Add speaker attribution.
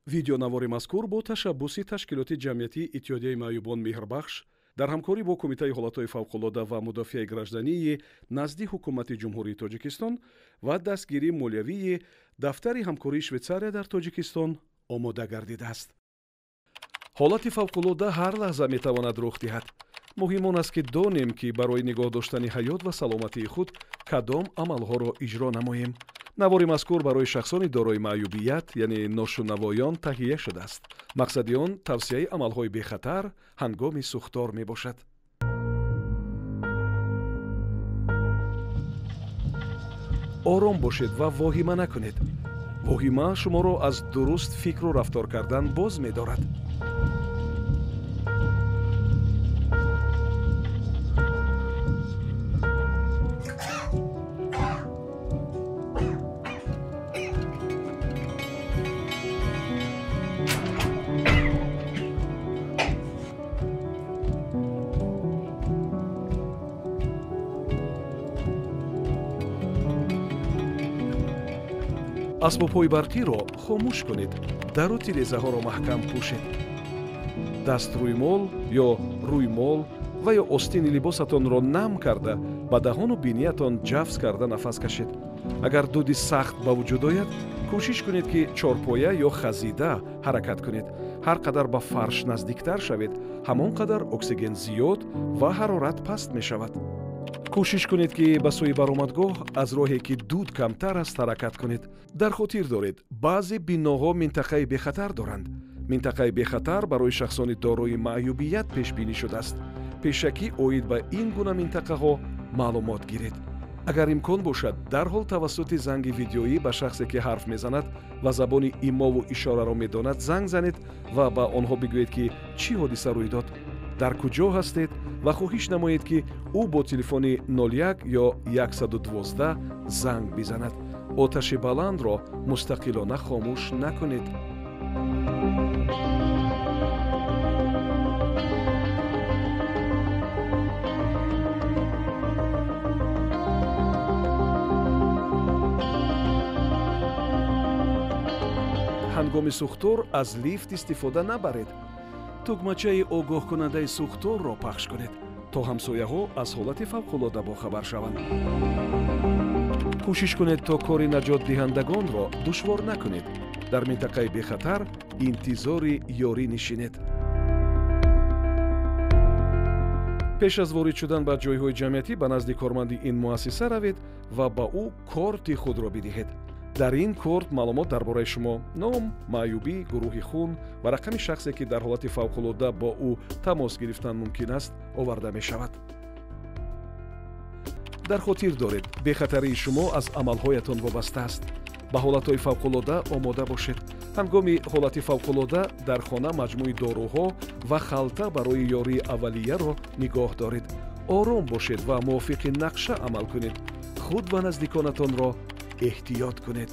Speaker 1: видеонавори мазкур бо ташаббуси ташкилоти ҷамъиятии иттиҳодияи маъюбон меҳрбахш дар ҳамкорӣ бо кумитаи ҳолатҳои фавқулода ва мудофиаи граждании назди ҳукумати ҷумҳурии Тоҷикистон ва дастгирии молиявии дафтари ҳамкории Швейтсария дар Тоҷикистон омода гардидааст. ҳолати фавқулода ҳар лаҳза метавонад рух диҳад. муҳим он аст ки донем ки барои нигоҳ доштани ҳаёт ва саломатии худ кадом амалҳоро иҷро намоем. навори мазкур барои шахсони дорои маъюбият яъне ношунавоён таҳия шудааст. мақсади он тавсияи амалҳои бехатар ҳангоми сӯхтор мебошад. ором бошед ва воҳима накунед. воҳима шуморо аз дуруст фикру рафтор кардан боз медорад. асбобҳои барқиро хомӯш кунед. дару тирезаҳоро маҳкам пӯшед. дастрӯймол ё рӯймол ва ё остини либосатонро нам карда ба даҳону биниятон ҷафз карда нафас кашед. агар дуди сахт ба вуҷуд ояд, кӯшиш кунед ки чорпоя ё хазида ҳаракат кунед. ҳар қадар ба фарш наздиктар шавед, ҳамон қадар оксиген зиёд ва ҳарорат паст мешавад. кӯшиш кунед ки ба сӯи баромадгоҳ аз роҳе ки дуд камтар аст ҳаракат кунед. дар хотир доред, баъзе биноҳо минтақаи бехатар доранд. минтақаи бехатар барои шахсони дорои маъюбият пешбинӣ шудааст. пешакӣ оид ба ин гуна минтақаҳо маълумот гиред. агар имкон бошад, дарҳол тавассути занги видеоӣ ба шахсе ки ҳарф мезанад ва забони имову ишораро медонад занг занед ва ба онҳо бигӯед ки чӣ ҳодиса рӯй дод, дар куҷо ҳастед ва хоҳиш намоед ки ӯ бо телефони 01 ё 112 занг бизанад. оташи баландро мустақилона хомӯш накунед. ҳангоми сӯхтор аз лифт истифода набаред. тугмачаи огоҳкунандаи сӯхторро пахш кунед, то ҳамсояҳо аз ҳолати фавқулода бохабар шаванд. кӯшиш кунед то кори наҷотдиҳандагонро душвор накунед. дар минтақаи бехатар интизори ёрӣ нишинед. пеш аз ворид шудан ба ҷойҳои ҷамъиятӣ ба назди корманди ин муассиса равед ва ба ӯ корти худро бидиҳед. дар ин корт маълумот дар бораи шумо, ном, маъюбӣ, гурӯҳи хун ва рақами шахсе ки дар ҳолати фавқулода бо ӯ тамос гирифтан мумкин аст оварда мешавад. дар хотир доред, бехатарии шумо аз амалҳоятон вобаста аст. ба ҳолатҳои фавқулода омода бошед. ҳангоми ҳолати фавқулода дар хона маҷмӯи доруҳо ва халта барои ёрии аввалияро нигоҳ доред. ором бошед ва мувофиқи нақша амал кунед. худ ва наздиконатонро эҳтиёт кунед.